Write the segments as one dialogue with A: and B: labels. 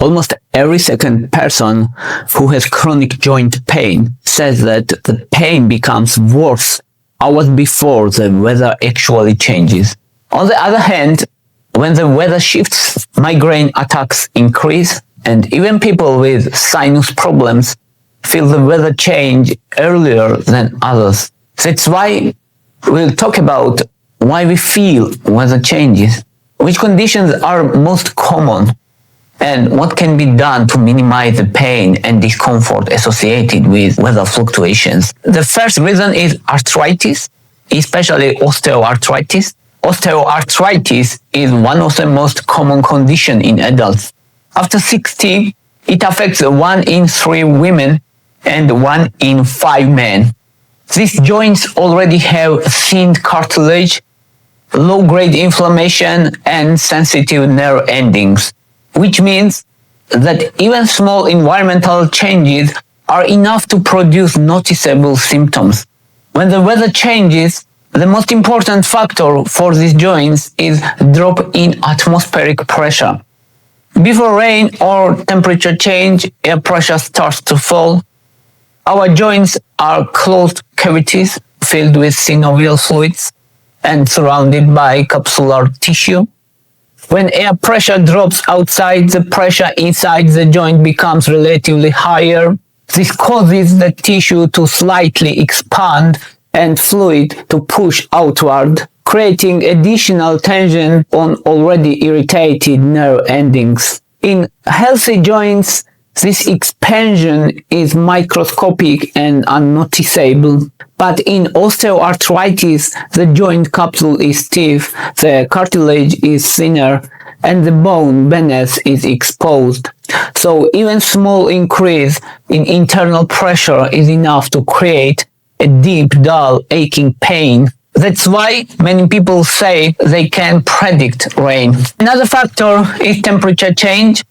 A: Almost every second person who has chronic joint pain says that the pain becomes worse hours before the weather actually changes. On the other hand, when the weather shifts, migraine attacks increase, and even people with sinus problems feel the weather change earlier than others. That's why we'll talk about why we feel weather changes, which conditions are most common, and what can be done to minimize the pain and discomfort associated with weather fluctuations. The first reason is arthritis, especially osteoarthritis. Osteoarthritis is one of the most common conditions in adults. After 60, it affects 1 in 3 women and 1 in 5 men. These joints already have thin cartilage, low-grade inflammation, and sensitive nerve endings, which means that even small environmental changes are enough to produce noticeable symptoms. When the weather changes, the most important factor for these joints is drop in atmospheric pressure. Before rain or temperature change, air pressure starts to fall. Our joints are closed cavities filled with synovial fluids and surrounded by capsular tissue. When air pressure drops outside, the pressure inside the joint becomes relatively higher. This causes the tissue to slightly expand and fluid to push outward, creating additional tension on already irritated nerve endings. In healthy joints, this expansion is microscopic and unnoticeable. But in osteoarthritis, the joint capsule is stiff, the cartilage is thinner, and the bone beneath is exposed. So even small increase in internal pressure is enough to create a deep, dull, aching pain. That's why many people say they can predict rain. Another factor is temperature change.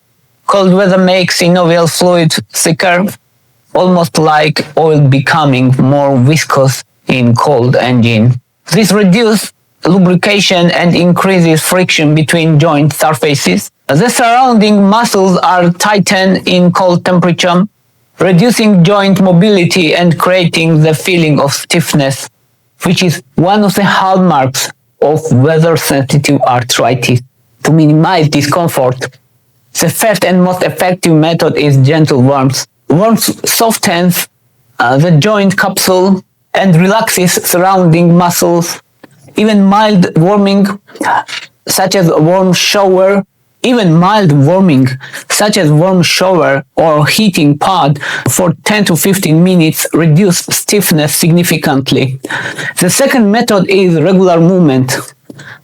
A: Cold weather makes synovial fluid thicker, almost like oil becoming more viscous in cold engine. This reduces lubrication and increases friction between joint surfaces. The surrounding muscles are tightened in cold temperature, reducing joint mobility and creating the feeling of stiffness, which is one of the hallmarks of weather-sensitive arthritis. To minimize discomfort, the first and most effective method is gentle warmth. Warmth softens the joint capsule and relaxes surrounding muscles. Even mild warming, such as a warm shower, or heating pad for 10 to 15 minutes reduce stiffness significantly. The second method is regular movement.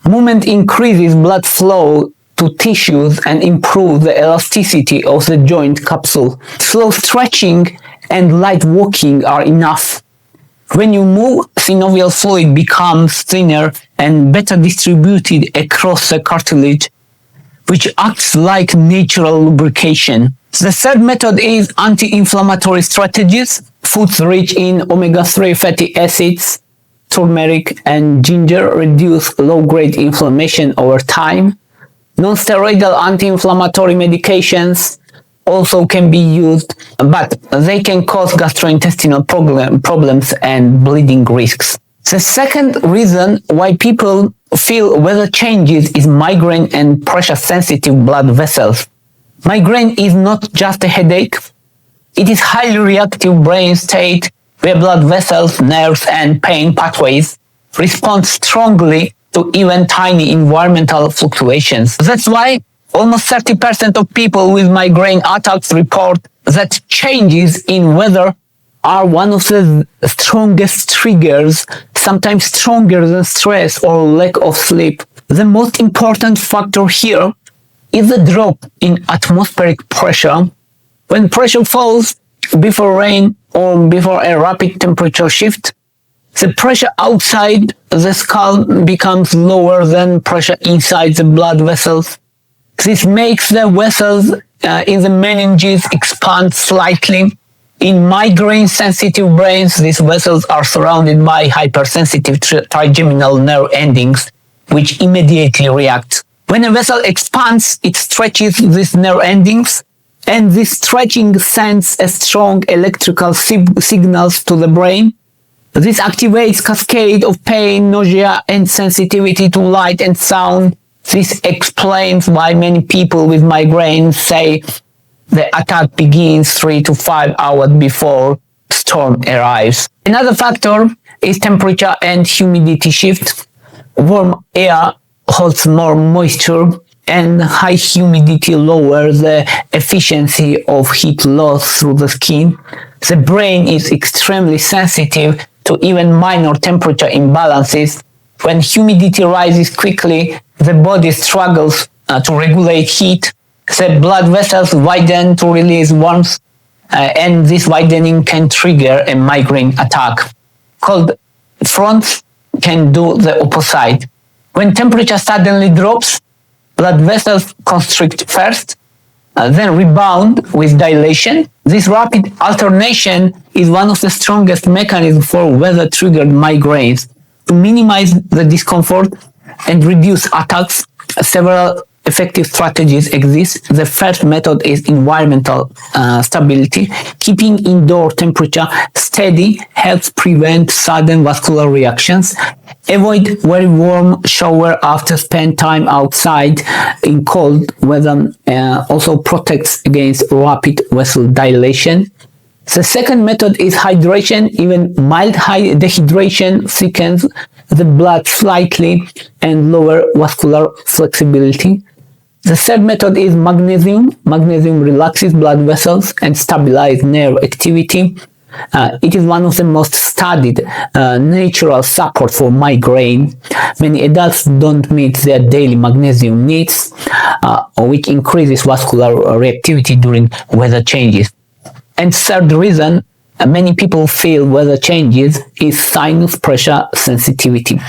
A: Movement increases blood flow to tissues and improves the elasticity of the joint capsule. Slow stretching and light walking are enough. When you move, synovial fluid becomes thinner and better distributed across the cartilage, which acts like natural lubrication. The third method is anti-inflammatory strategies. Foods rich in omega-3 fatty acids, turmeric and ginger reduce low-grade inflammation over time. Non-steroidal anti-inflammatory medications also can be used, but they can cause gastrointestinal problems and bleeding risks. The second reason why people feel weather changes is migraine and pressure-sensitive blood vessels. Migraine is not just a headache. It is highly reactive brain state where blood vessels, nerves, and pain pathways respond strongly to even tiny environmental fluctuations. That's why almost 30% of people with migraine attacks report that changes in weather are one of the strongest triggers, sometimes stronger than stress or lack of sleep. The most important factor here is the drop in atmospheric pressure. When pressure falls before rain or before a rapid temperature shift, the pressure outside the skull becomes lower than pressure inside the blood vessels. This makes the vessels in the meninges expand slightly. In migraine-sensitive brains, these vessels are surrounded by hypersensitive trigeminal nerve endings, which immediately react. When a vessel expands, it stretches these nerve endings, And this stretching sends a strong electrical signals to the brain. This activates cascade of pain, nausea, and sensitivity to light and sound. This explains why many people with migraine say the attack begins 3 to 5 hours before storm arrives. Another factor is temperature and humidity shift. Warm air holds more moisture, and high humidity lowers the efficiency of heat loss through the skin. The brain is extremely sensitive to even minor temperature imbalances. When humidity rises quickly, the body struggles to regulate heat. The blood vessels widen to release warmth, and this widening can trigger a migraine attack. Cold fronts can do the opposite. When temperature suddenly drops, blood vessels constrict first, then rebound with dilation. This rapid alternation is one of the strongest mechanisms for weather-triggered migraines. To minimize the discomfort and reduce attacks, several effective strategies exist. The first method is environmental stability. Keeping indoor temperature steady helps prevent sudden vascular reactions. Avoid very warm shower after spend time outside in cold weather. Also protects against rapid vessel dilation. The second method is hydration. Even mild dehydration thickens the blood slightly and lower vascular flexibility. The third method is magnesium. Magnesium relaxes blood vessels and stabilizes nerve activity. It is one of the most studied natural support for migraine. Many adults don't meet their daily magnesium needs, which increases vascular reactivity during weather changes. And third reason many people feel weather changes is sinus pressure sensitivity.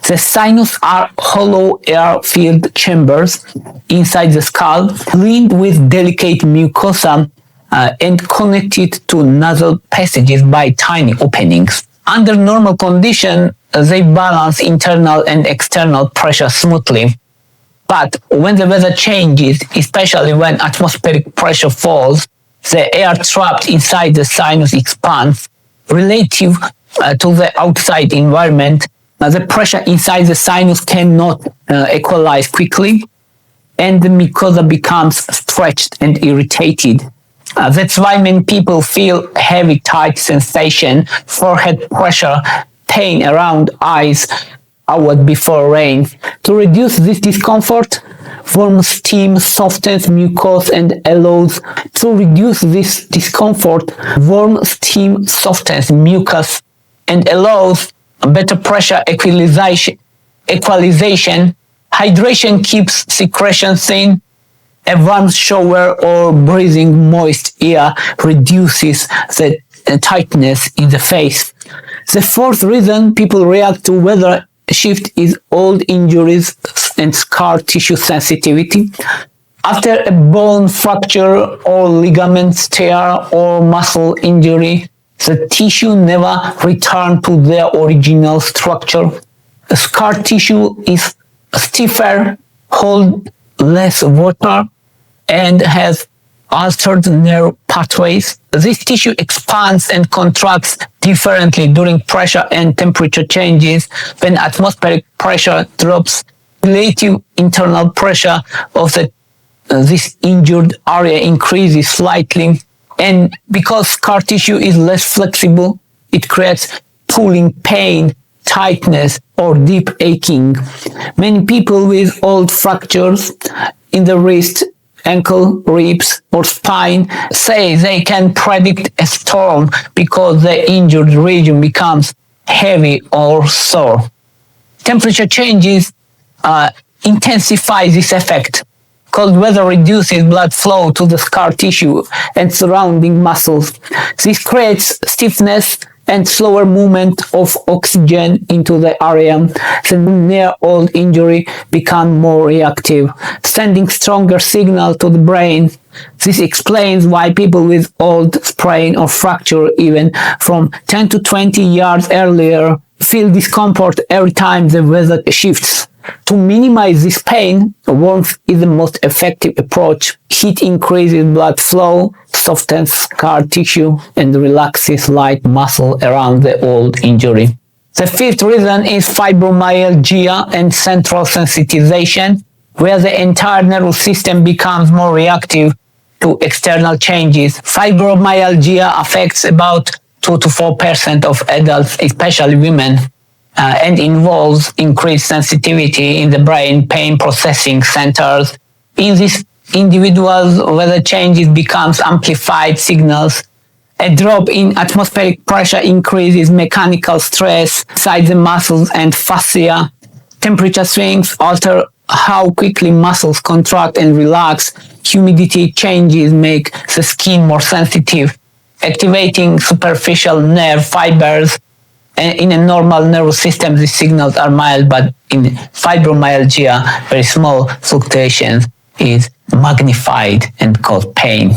A: The sinus are hollow air-filled chambers inside the skull, lined with delicate mucosa and connected to nasal passages by tiny openings. Under normal conditions, they balance internal and external pressure smoothly. But when the weather changes, especially when atmospheric pressure falls, the air trapped inside the sinus expands relative to the outside environment. The pressure inside the sinus cannot equalize quickly, and the mucosa becomes stretched and irritated. That's why many people feel heavy, tight sensation, forehead pressure, pain around eyes hours before rain. To reduce this discomfort, warm steam softens mucus and allows to reduce this discomfort. Warm steam softens mucus and allows better pressure equalization. Hydration keeps secretion thin. A warm shower or breathing moist air reduces the tightness in the face. The fourth reason people react to weather shift is old injuries and scar tissue sensitivity. After a bone fracture or ligament tear or muscle injury, the tissue never returns to their original structure. The scar tissue is stiffer, holds less water, and has altered nerve pathways. This tissue expands and contracts differently during pressure and temperature changes. When atmospheric pressure drops, relative internal pressure of this injured area increases slightly, and because scar tissue is less flexible, it creates pulling pain, tightness, or deep aching. Many people with old fractures in the wrist, ankle, ribs, or spine say they can predict a storm because the injured region becomes heavy or sore. Temperature changes intensify this effect. Cold weather reduces blood flow to the scar tissue and surrounding muscles. This creates stiffness and slower movement of oxygen into the area. The near-old injury becomes more reactive, sending stronger signal to the brain. This explains why people with old sprain or fracture, even from 10 to 20 years earlier, feel discomfort every time the weather shifts. To minimize this pain, warmth is the most effective approach. Heat increases blood flow, softens scar tissue, and relaxes light muscle around the old injury. The fifth reason is fibromyalgia and central sensitization, where the entire nervous system becomes more reactive to external changes. Fibromyalgia affects about 2 to 4% of adults, especially women, and involves increased sensitivity in the brain pain processing centers. In these individuals, where the changes becomes amplified signals, a drop in atmospheric pressure increases mechanical stress inside the muscles and fascia. Temperature swings alter how quickly muscles contract and relax. Humidity changes make the skin more sensitive, activating superficial nerve fibers. In a normal nervous system, these signals are mild, but in fibromyalgia, very small fluctuations is magnified and cause pain.